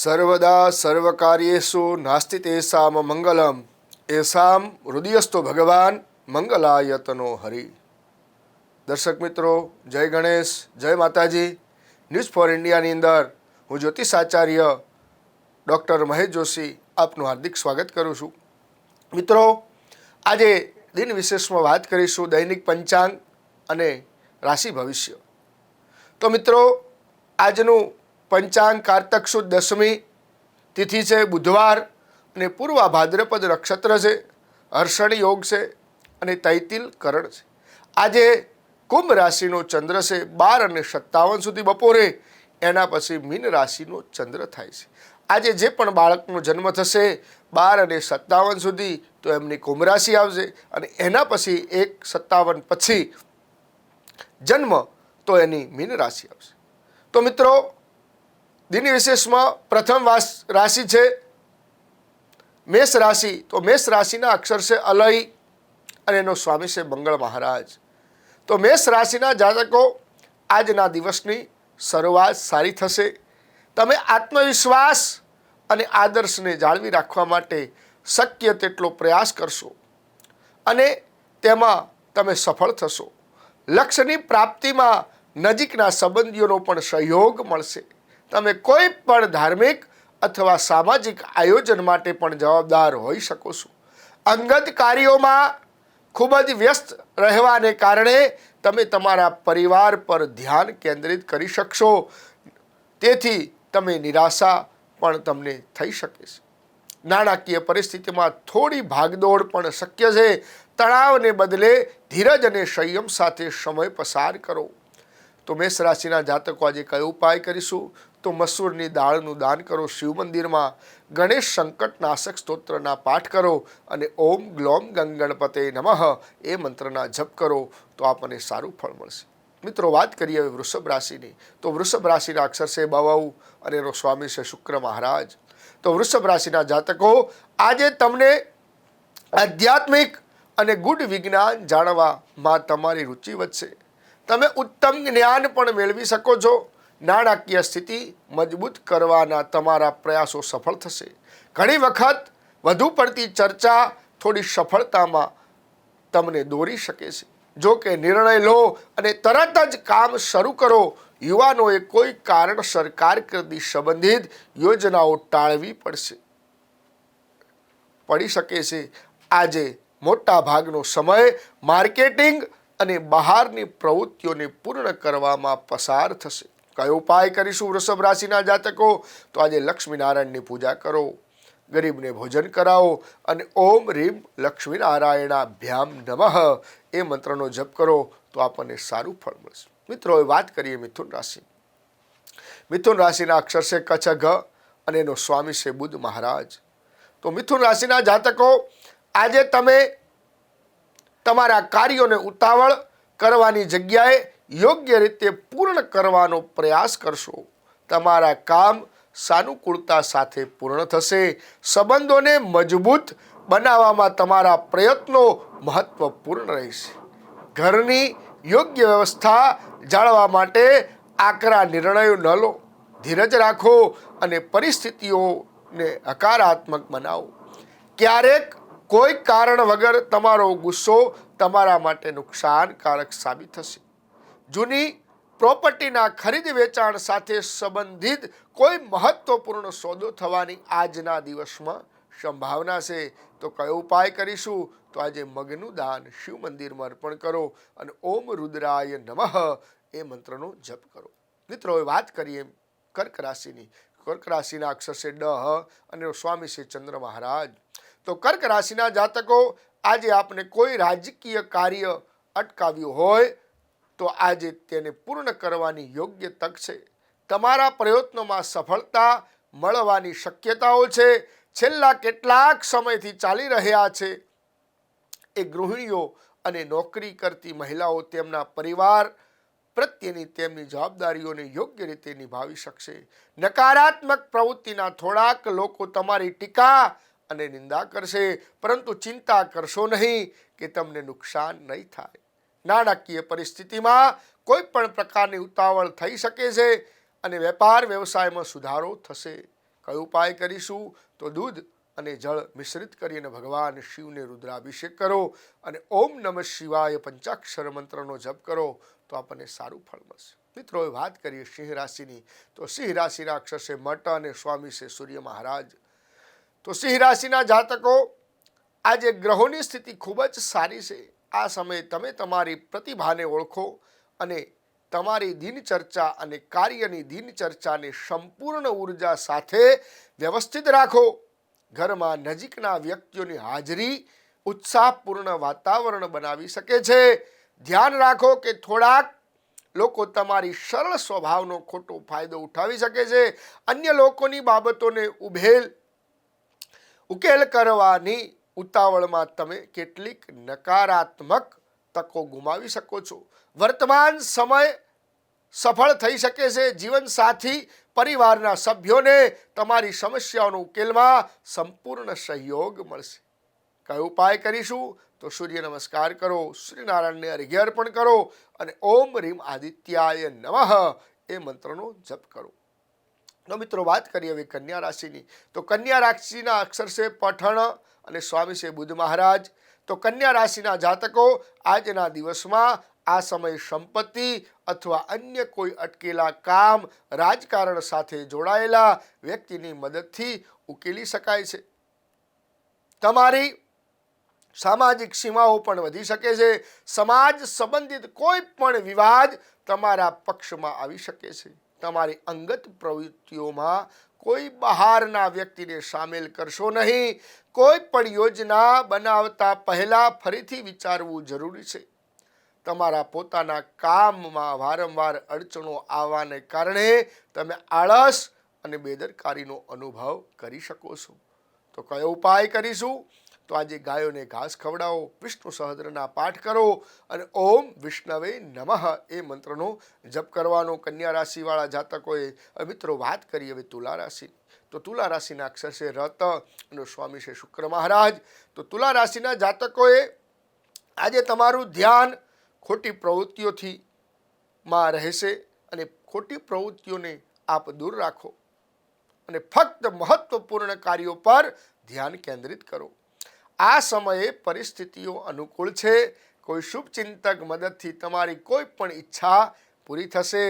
સર્વદા સર્વકાર્યેષુ નાસ્તિ તેષામ મંગલમ એષામ હૃદયસ્થો ભગવાન મંગલાયતનો હરિ. દર્શક મિત્રો, જય ગણેશ, જય માતાજી. ન્યૂઝ ફોર ઇન્ડિયાની અંદર હું જ્યોતિષાચાર્ય ડૉક્ટર મહેશ જોશી આપનું હાર્દિક સ્વાગત કરું છું. મિત્રો, આજે દિન વિશેષમાં વાત કરીશું દૈનિક પંચાંગ અને રાશિ ભવિષ્ય. તો મિત્રો, આજનું પંચાંગ કારતક સુદ દશમી તિથિ છે, બુધવાર, અને પૂર્વા ભાદ્રપદ નક્ષત્ર છે, હર્ષણી યોગ છે અને તૈતિલ કરણ છે. આજે કુંભ રાશિનો ચંદ્ર છે 12:57 સુધી બપોરે, એના પછી મીન રાશિનો ચંદ્ર થાય છે. આજે જે પણ બાળકનો જન્મ થશે 12:57 સુધી તો એમની કુંભ રાશિ આવશે, અને એના પછી 1:57 પછી જન્મ તો એની મીન રાશિ આવશે. તો મિત્રો, દિન વિશેષમાં પ્રથમ રાશિ છે મેષ રાશિ. તો મેષ રાશિના અક્ષર છે અલય અને એનો સ્વામી છે મંગળ મહારાજ. તો મેષ રાશિના જાતકો, આજના દિવસની શરૂઆત સારી થશે. તમે આત્મવિશ્વાસ અને આદર્શને જાળવી રાખવા માટે શક્ય તેટલો પ્રયાસ કરશો અને તેમાં તમે સફળ થશો. લક્ષ્યની પ્રાપ્તિમાં નજીકના સંબંધીઓનો પણ સહયોગ મળશે. તમે કોઈ પણ ધાર્મિક અથવા સામાજિક આયોજન માટે પણ જવાબદાર હોઈ શકો છો. અંગત કાર્યોમાં ખૂબ જ વ્યસ્ત રહેવાને કારણે તમે તમારા પરિવાર પર ધ્યાન કેન્દ્રિત કરી શકશો. તેથી તમે નિરાશા પણ તમને થઈ શકે છે. નાણાકીય પરિસ્થિતિમાં થોડી ભાગદોડ પણ શક્ય છે. તણાવને બદલે ધીરજ અને સંયમ સાથે સમય પસાર કરો. તો મેષ રાશિના જાતકો, આજે કયો ઉપાય કરીશું? તો મસૂરની દાળનું દાન કરો. શિવ મંદિરમાં ગણેશ સંકટનાશક સ્તોત્રના પાઠ કરો અને ઓમ ગ્લોમ ગંગણપતે નમઃ એ મંત્રના જપ કરો તો આપણને સારું ફળ મળશે. મિત્રો, વાત કરીએ હવે વૃષભ રાશિની. તો વૃષભ રાશિના અક્ષર છે બવૌ અને એનો સ્વામી છે શુક્ર મહારાજ. તો વૃષભ રાશિના જાતકો, આજે તમને આધ્યાત્મિક અને ગુઢ વિજ્ઞાન જાણવામાં તમારી રુચિ વધશે. તમે ઉત્તમ જ્ઞાન પણ મેળવી શકો છો. નાણાકીય સ્થિતિ મજબૂત કરવાના તમારા પ્રયાસો સફળ થશે. ઘણી વખત વધુ પડતી ચર્ચા થોડી સફળતામાં તમને દોરી શકે છે. જો કે નિર્ણય લો અને તરત જ કામ શરૂ કરો. યુવાનોએ કોઈ કારણસર કારકિર્દી સંબંધિત યોજનાઓ ટાળવી પડી શકે છે. આજે મોટા ભાગનો સમય માર્કેટિંગ અને બહારની પ્રવૃત્તિઓને પૂર્ણ કરવામાં પસાર થશે. કયો ઉપાય કરીશું વૃષભ રાશિના જાતકો? તો આજે લક્ષ્મીનારાયણની પૂજા કરો, ગરીબને ભોજન કરાવો અને ઓમ રીમ લક્ષ્મીનારાયણાભ્યામ નમઃ એ મંત્રનો જપ કરો તો આપણને સારું ફળ મળશે. મિત્રો, હવે વાત કરીએ મિથુન રાશિ. મિથુન રાશિના અક્ષર છે કચ્છ ઘ અને એનો સ્વામી છે બુધ મહારાજ. તો મિથુન રાશિના જાતકો, આજે તમે તમારા કાર્યોને ઉતાવળ કરવાની જગ્યાએ યોગ્ય રીતે પૂર્ણ કરવાનો પ્રયાસ કરશો. તમારા કામ સાનુકૂળતા સાથે પૂર્ણ થશે. સંબંધોને મજબૂત બનાવવામાં તમારા પ્રયત્નો મહત્વપૂર્ણ રહેશે. ઘરની યોગ્ય વ્યવસ્થા જાળવવા માટે આકરા નિર્ણયો ન લો. ધીરજ રાખો અને પરિસ્થિતિઓને હકારાત્મક બનાવો. ક્યારેક કોઈ કારણ વગર તમારો ગુસ્સો તમારા માટે નુકસાનકારક સાબિત થશે. જૂની પ્રોપર્ટીના ખરીદ વેચાણ સાથે સંબંધિત કોઈ મહત્વપૂર્ણ સોદો થવાની આજના દિવસમાં સંભાવના છે. તો કયો ઉપાય કરીશું? તો આજે મગનું દાન શિવ મંદિરમાં અર્પણ કરો અને ઓમ રુદ્રાય નમઃ એ મંત્રનો જપ કરો. મિત્રો, હવે વાત કરીએ કર્ક રાશિની. કર્ક રાશિના અક્ષર છે ડ અને સ્વામી છે ચંદ્ર મહારાજ. તો કર્ક રાશિના જાતકો, આજે આપને કોઈ રાજકીય કાર્ય અટકાવ્યું હોય તો આજે તેને પૂર્ણ કરવાની યોગ્ય તક છે. તમારા પ્રયત્નોમાં સફળતા મળવાની શક્યતાઓ છે. છેલ્લા કેટલાક સમયથી ચાલી રહ્યા છે એ ગૃહિણીઓ અને નોકરી કરતી મહિલાઓ તેમના પરિવાર પ્રત્યેની તેમની જવાબદારીઓને યોગ્ય રીતે નિભાવી શકશે. નકારાત્મક પ્રવૃત્તિના થોડાક લોકો તમારી ટીકા અને નિંદા કરશે, પરંતુ ચિંતા કરશો નહીં કે તમને નુકસાન નહીં થાય. નાણાકીય પરિસ્થિતિમાં કોઈ પણ પ્રકારની ઉતાવળ થઈ શકે છે અને વેપાર વ્યવસાયમાં સુધારો થશે. કયો ઉપાય કરીશું? તો દૂધ અને જળ મિશ્રિત કરીને ભગવાન શિવને રુદ્રાભિષેક કરો અને ઓમ નમઃ શિવાય પંચાક્ષર મંત્રનો જપ કરો તો આપણને સારું ફળ મળશે. મિત્રો, વાત કરીએ સિંહ રાશિની, તો સિંહ રાશિના અક્ષર છે મટ અને સ્વામી છે સૂર્ય મહારાજ. તો સિંહ રાશિના જાતકો, આજે ગ્રહોની સ્થિતિ ખૂબ જ સારી છે. આ સમયે તમે તમારી પ્રતિભાને ઓળખો અને તમારી દિનચર્ચા અને કાર્યની દિનચર્ચાને સંપૂર્ણ ઉર્જા સાથે વ્યવસ્થિત રાખો. ઘરમાં નજીકના વ્યક્તિઓની હાજરી ઉત્સાહપૂર્ણ વાતાવરણ બનાવી શકે છે. ધ્યાન રાખો કે થોડાક લોકો તમારી સરળ સ્વભાવનો ખોટો ફાયદો ઉઠાવી શકે છે. અન્ય લોકોની બાબતોને ઉકેલ કરવાની ઉતાવળમાં તમે કેટલીક નકારાત્મક તકો ગુમાવી શકો છો. વર્તમાન સમય સફળ થઈ શકે છે. જીવનસાથી પરિવારના સભ્યોને તમારી સમસ્યાઓનો ઉકેલમાં સંપૂર્ણ સહયોગ મળશે. કયો ઉપાય કરીશું? તો સૂર્ય નમસ્કાર કરો, સૂર્યનારાયણને અર્ઘ્ય અર્પણ કરો અને ઓમ રીમ આદિત્યાય નમઃ એ મંત્રનો જપ કરો. તો મિત્રો, વાત કરીએ હવે કન્યા રાશિની, તો કન્યા રાશિના અક્ષર છે પઠણ અને સ્વામી છે બુધ મહારાજ. તો કન્યા રાશિના જાતકો, આજના દિવસમાં આ સમય સંપત્તિ અથવા અન્ય કોઈ અટકેલા કામ, રાજકારણ સાથે જોડાયેલા વ્યક્તિની મદદથી ઉકેલી શકાય છે. તમારી સામાજિક સીમાઓ પણ વધી શકે છે. સમાજ સંબંધિત કોઈ પણ વિવાદ તમારા પક્ષમાં આવી શકે છે. તમારી અંગત પ્રવૃત્તિઓમાં કોઈ બહારના વ્યક્તિને સામેલ કરશો નહીં. કોઈ પણ યોજના બનાવતા પહેલા ફરીથી વિચારવું જરૂરી છે. તમારા પોતાના કામમાં વારંવાર અડચણો આવવાને કારણે તમે આળસ અને બેદરકારીનો અનુભવ કરી શકો છો. તો કયો ઉપાય કરીશું? તો આજે ગાયોને ઘાસ ખવડાવો, વિષ્ણુ સહસ્ત્રના પાઠ કરો અને ઓમ વિષ્ણવે નમઃ એ મંત્રનો જપ કરવાનો. કન્યા રાશિવાળા જાતકોએ. મિત્રો, વાત કરીએ હવે તુલા રાશિ, તો તુલા રાશિના અક્ષર છે રત અને સ્વામી છે શુક્ર મહારાજ. તો તુલા રાશિના જાતકોએ આજે તમારું ધ્યાન ખોટી પ્રવૃત્તિઓથી માં રહેશે અને ખોટી પ્રવૃત્તિઓને આપ દૂર રાખો અને ફક્ત મહત્વપૂર્ણ કાર્યો પર ધ્યાન કેન્દ્રિત કરો. આ સમયે પરિસ્થિતિઓ અનુકૂળ છે. કોઈ શુભચિંતક મદદથી તમારી કોઈ પણ ઈચ્છા પૂરી થશે.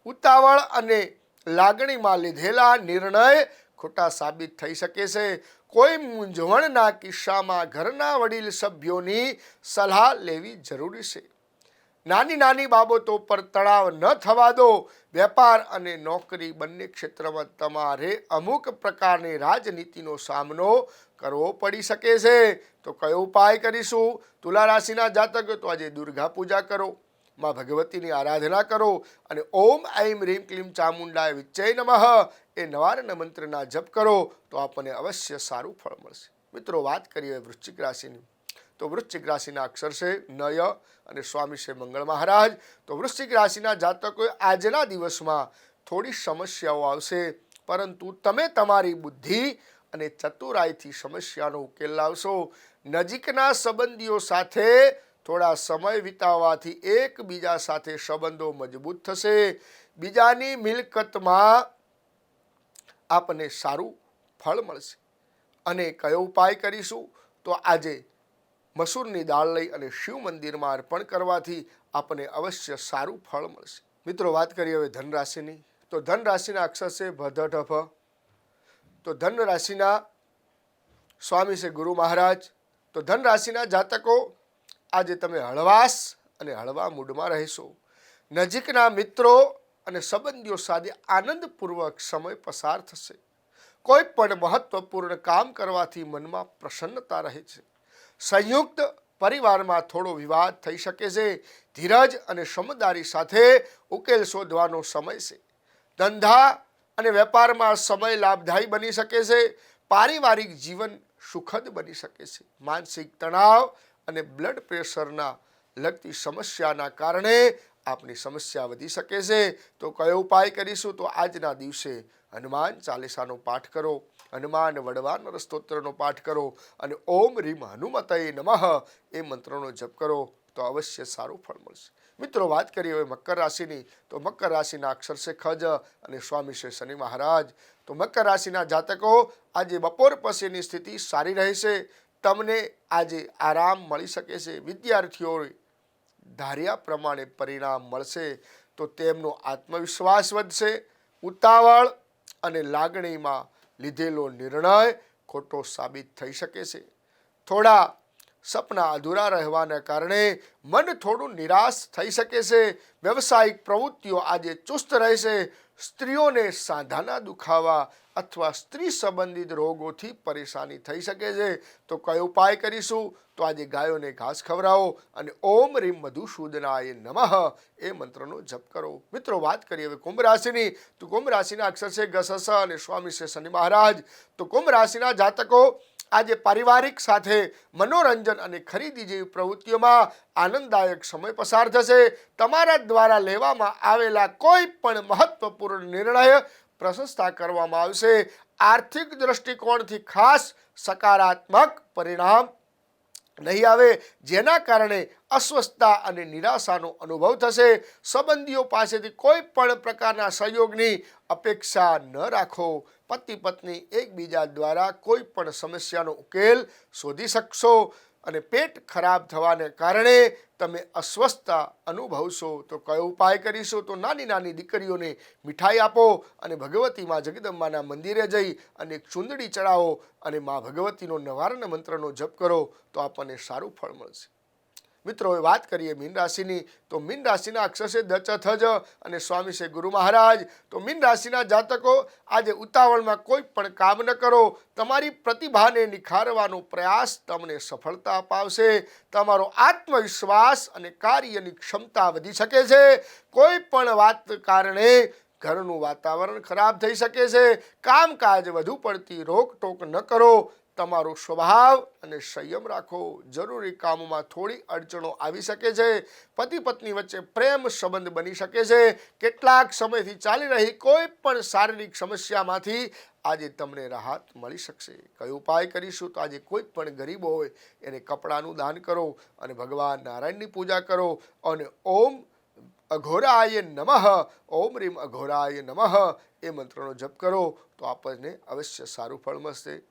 ઉતાવળ અને લાગણીમાં લીધેલા નિર્ણય ખોટા સાબિત થઈ શકે છે. કોઈ મૂંઝવણના કિસ્સામાં ઘરના વડીલ સભ્યોની સલાહ લેવી જરૂરી છે. નાની નાની બાબતો પર તણાવ ન થવા દો. વેપાર અને નોકરી બંને ક્ષેત્રમાં તમારે અમુક પ્રકારની રાજનીતિનો સામનો કરવો પડી શકે છે. તો કયો ઉપાય કરીશું? તુલા રાશિના જાતકો, તો આજે દુર્ગા પૂજા કરો, માં ભગવતીની આરાધના કરો અને ઓમ ઐમ રીમ ક્લીમ ચામુંડાય વિચ્ચય નમઃ એ નવારણ મંત્રના જપ કરો તો આપણને અવશ્ય સારું ફળ મળશે. મિત્રો, વાત કરીએ વૃશ્ચિક રાશિની, તો વૃશ્ચિક રાશિના અક્ષર છે નય અને સ્વામી છે મંગળ મહારાજ. તો વૃશ્ચિક રાશિના જાતકો, આજના દિવસમાં થોડી સમસ્યાઓ આવશે, પરંતુ તમે તમારી બુદ્ધિ અને ચતુરાઈથી સમસ્યાનો ઉકેલ લાવશો. નજીકના સંબંધીઓ સાથે થોડા સમય વિતાવવાથી એકબીજા સાથે સંબંધો મજબૂત થશે. બીજાની મિલકતમાં આપને સારું ફળ મળશે. અને કયો ઉપાય કરીશું? તો આજે મસૂરની દાળ લઈ અને શિવ મંદિરમાં અર્પણ કરવાથી આપણને અવશ્ય સારું ફળ મળશે. મિત્રો, વાત કરીએ હવે ધન રાશિની, તો ધન રાશિના અક્ષર છે ભ. તો ધન રાશિના સ્વામી છે ગુરુ મહારાજ. તો ધન રાશિના જાતકો, આજે તમે હળવાશ અને હળવા મૂડમાં રહેશો. નજીકના મિત્રો અને સંબંધીઓ સાથે આનંદપૂર્વક સમય પસાર થશે. કોઈ પણ મહત્વપૂર્ણ કામ કરવાથી મનમાં પ્રસન્નતા રહે છે. સંયુક્ત પરિવારમાં થોડો વિવાદ થઈ શકે છે. ધીરજ અને સમજદારી સાથે ઉકેલ શોધવાનો સમય છે. ધંધા અને વેપારમાં સમય લાભદાયી બની શકે છે. પારિવારિક જીવન સુખદ બની શકે છે. માનસિક તણાવ અને બ્લડ પ્રેશરના લગતી સમસ્યાના કારણે આપની સમસ્યા વધી શકે છે. તો કયો ઉપાય કરીશું? તો આજના દિવસે હનુમાન ચાલીસાનો પાઠ કરો, હનુમાન વડવાનર સ્તોત્રનો પાઠ કરો અને ઓમ રીમ હનુમતય નમઃ એ મંત્રનો જપ કરો તો અવશ્ય સારું ફળ મળશે. મિત્રો વાત કરીએ હવે મકર રાશિની, તો મકર રાશિના અક્ષર છે ખજ અને સ્વામી છે શનિ મહારાજ. તો મકર રાશિના જાતકો આજે બપોર પછીની સ્થિતિ સારી રહેશે. તમને આજે આરામ મળી શકે છે. વિદ્યાર્થીઓ ધાર્યા પ્રમાણે પરિણામ મળશે તો તેમનો આત્મવિશ્વાસ વધશે. ઉતાવળ અને લાગણીમાં લીધેલો નિર્ણય ખોટો સાબિત થઈ શકે છે. થોડા સપના અધૂરા રહેવાના કારણે મન થોડું નિરાશ થઈ શકે છે. વ્યવસાયિક પ્રવૃત્તિઓ આજે ચુસ્ત રહેશે. સ્ત્રીઓને સાંધાના દુખાવા અથવા સ્ત્રી સંબંધિત રોગોથી પરેશાની થઈ શકે છે. તો કયો ઉપાય કરીશું? તો આજે ગાયોને ઘાસ ખવડાવો અને ઓમ રીમ મધુસૂદનાય નમઃ એ મંત્રનો જપ કરો. મિત્રો વાત કરીએ હવે કુંભ રાશિની, તો કુંભ રાશિના અક્ષર છે ગસસ અને સ્વામી છે શનિ મહારાજ. તો કુંભ રાશિના જાતકો આજે પારિવારિક સાથે મનોરંજન અને ખરીદી જેવી પ્રવૃત્તિઓમાં આનંદદાયક સમય પસાર થશે. તમારા દ્વારા લેવામાં આવેલા કોઈ પણ મહત્વપૂર્ણ નિર્ણય પ્રશંસા કરવામાં આવશે. આર્થિક દ્રષ્ટિકોણથી ખાસ સકારાત્મક પરિણામ નહીં આવે, જેના કારણે અસ્વસ્થતા અને નિરાશાનો અનુભવ થશે. સંબંધીઓ પાસેથી કોઈ પણ પ્રકારના સહયોગની અપેક્ષા ન રાખો. પતિ પત્ની એકબીજા દ્વારા કોઈ પણ સમસ્યાનો ઉકેલ શોધી શકશો અને પેટ ખરાબ થવાને કારણે તમે અસ્વસ્થતા અનુભવશો. તો કયો ઉપાય કરીશું? તો નાની નાની દીકરીઓને મીઠાઈ આપો અને ભગવતી માં જગદંબાના મંદિરે જઈ અને એક ચૂંદડી ચડાવો અને માં ભગવતીનો નવારણ મંત્રનો જપ કરો તો આપણને સારું ફળ મળશે. મિત્રો હવે વાત કરીએ મીન રાશિની, તો મીન રાશિના અક્ષર છે દચ થજ અને સ્વામી છે ગુરુ મહારાજ. તો મીન રાશિના જાતકો આજે ઉતાવળમાં કોઈ પણ કામ ન કરો. તમારી પ્રતિભાને નિખારવાનો પ્રયાસ તમને સફળતા અપાવશે. તમારો આત્મવિશ્વાસ અને કાર્યની ક્ષમતા વધી શકે છે. કોઈ પણ વાત કારણે ઘરનું વાતાવરણ ખરાબ થઈ શકે છે. કામકાજ વધુ પડતી રોકટોક ન કરો. તમારો સ્વભાવ અને સંયમ રાખો. જરૂરી કામોમાં થોડી અડચણો આવી શકે છે. પતિ પત્ની વચ્ચે પ્રેમ સંબંધ બની શકે છે. કેટલાક સમયથી ચાલી રહી કોઈ પણ શારીરિક સમસ્યામાંથી આજે તમને રાહત મળી શકશે. કયો ઉપાય કરીશું? તો આજે કોઈ પણ ગરીબ હોય એને કપડાનું દાન કરો અને ભગવાન નારાયણની પૂજા કરો અને ઓમ અઘોરાય નમઃ ઓમ રીમ અઘોરાય નમઃ એ મંત્રનો જપ કરો તો આપણને અવશ્ય સારું ફળ મળશે.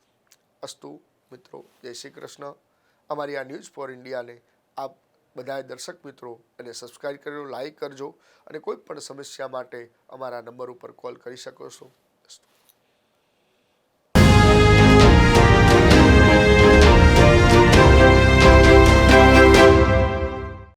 અસ્તુ મિત્રો, જય શ્રી કૃષ્ણ. અમારી આ ન્યૂઝ ફોર ઇન્ડિયાને આપ બધાએ દર્શક મિત્રો અને સબસ્ક્રાઈબ કરજો, લાઈક કરજો અને કોઈ પણ સમસ્યા માટે અમારા નંબર ઉપર કોલ કરી શકો છો.